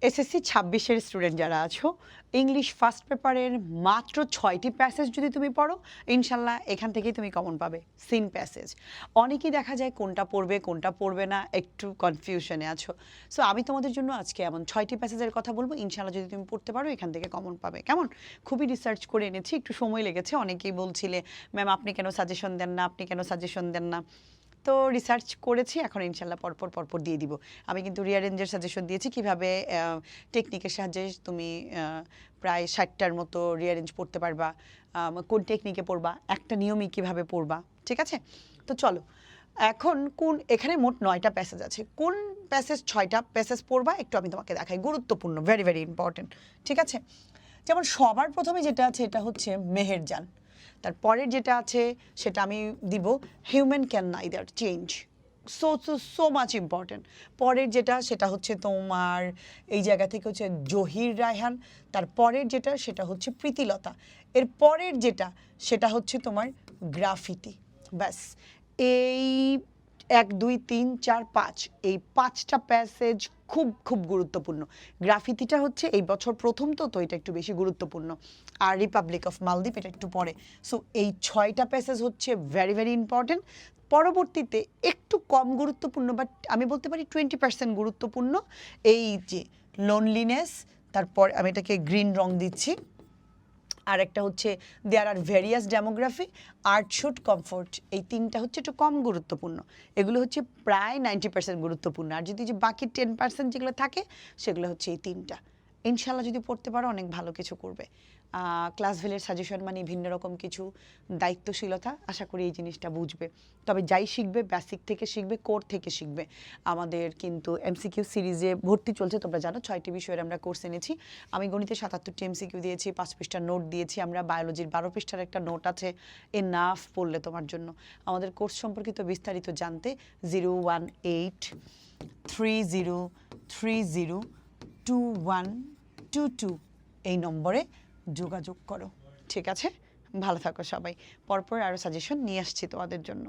SSC 26-এর student যারা আছো, English first পেপারের মাত্র 6টি প্যাসেজ যদি তুমি পড়ো, ইনশাল্লাহ এখান থেকেই তুমি কমন পাবে। সিন প্যাসেজ অনেকেই দেখা যায় কোনটা পড়বে না, একটু কনফিউশনে আছো। সো আমি তোমাদের জন্য আজকে এমন 6টি প্যাসেজের কথা বলবো, ইনশাল্লাহ যদি তুমি পড়তে পারো এখান থেকে কমন পাবে। কেমন? খুবই রিসার্চ করে এনেছি, একটু সময় লেগেছে। অনেকেই বলছিলে ম্যাম আপনি কেন সাজেশন দেন না, আপনি কেন সাজেশন দেন না। তো রিসার্চ করেছি, এখন ইনশাল্লাহ পরপর দিয়ে দিব। আমি কিন্তু রিয়ারেঞ্জের সাজেশন দিয়েছি কিভাবে টেকনিকের সাহায্যে তুমি প্রায় 60টার মতো রিয়ারেঞ্জ পড়তে পারবা, কোন টেকনিকে পড়বা, একটা নিয়মই কিভাবে পড়বা। ঠিক আছে? তো চলো এখন এখানে মোট 9টা প্যাসেজ আছে। কোন প্যাসেজ 6টা প্যাসেজ পড়বা একটু আমি তোমাকে দেখাই, গুরুত্বপূর্ণ, ভেরি ভেরি ইম্পর্টেন্ট। ঠিক আছে? যেমন সবার প্রথমে যেটা আছে এটা হচ্ছে মেহেরজান। তারপরের যেটা আছে সেটা আমি দিব human can neither change, so much important. পরের যেটা সেটা হচ্ছে তোমার এই জায়গা থেকে হচ্ছে জহির রায়হান। তারপরের যেটা সেটা হচ্ছে প্রীতিলতা। এর পরের যেটা সেটা হচ্ছে তোমার গ্রাফিতি। ব্যাস, এই 1 2 3 4 5 এই 5টা প্যাসেজ খুব গুরুত্বপূর্ণ। গ্রাফিতিটা হচ্ছে এই বছর প্রথম, তো এটা একটু বেশি গুরুত্বপূর্ণ। আর রিপাবলিক অফ মালদ্বীপ এটা একটু পরে। সো এই 6টা প্যাসেজ হচ্ছে ভেরি ভেরি ইম্পর্টেন্ট। পরবর্তীতে একটু কম গুরুত্বপূর্ণ, বাট আমি বলতে পারি 20% গুরুত্বপূর্ণ, এই যে লোনলিনেস। তারপর আমি এটাকে গ্রিন রং দিচ্ছি। আর একটা হচ্ছে there are various demography, art should comfort. এই 3টা হচ্ছে একটু কম গুরুত্বপূর্ণ। এগুলো হচ্ছে প্রায় 90% গুরুত্বপূর্ণ। আর যদি যে বাকি 10% যেগুলো থাকে সেগুলো হচ্ছে এই 3টা। ইনশাল্লাহ যদি পড়তে পারো অনেক ভালো কিছু করবে। ক্লাসভেলের সাজেশন মানে ভিন্ন রকম কিছু দায়িত্বশীলতা, আশা করি এই জিনিসটা বুঝবে। তবে যাই শিখবে বেসিক থেকে শিখবে, কোর থেকে শিখবে। আমাদের কিন্তু এমসিকিউ সিরিজে ভর্তি চলছে, তোমরা জানো 6টি বিষয়ের আমরা কোর্স এনেছি। আমি গণিতে 77টি এমসিকিউ দিয়েছি, 5 পৃষ্ঠার নোট দিয়েছি। আমরা বায়োলজির 12 পৃষ্ঠার একটা নোট আছে, এনাফ পড়লে তোমার জন্য। আমাদের কোর্স সম্পর্কিত বিস্তারিত জানতে 01830302122 এই নম্বরে যোগাযোগ করো। ঠিক আছে? ভালো থাকো সবাই। পরপর আরও সাজেশন নিয়ে আসছি তোমাদের জন্য।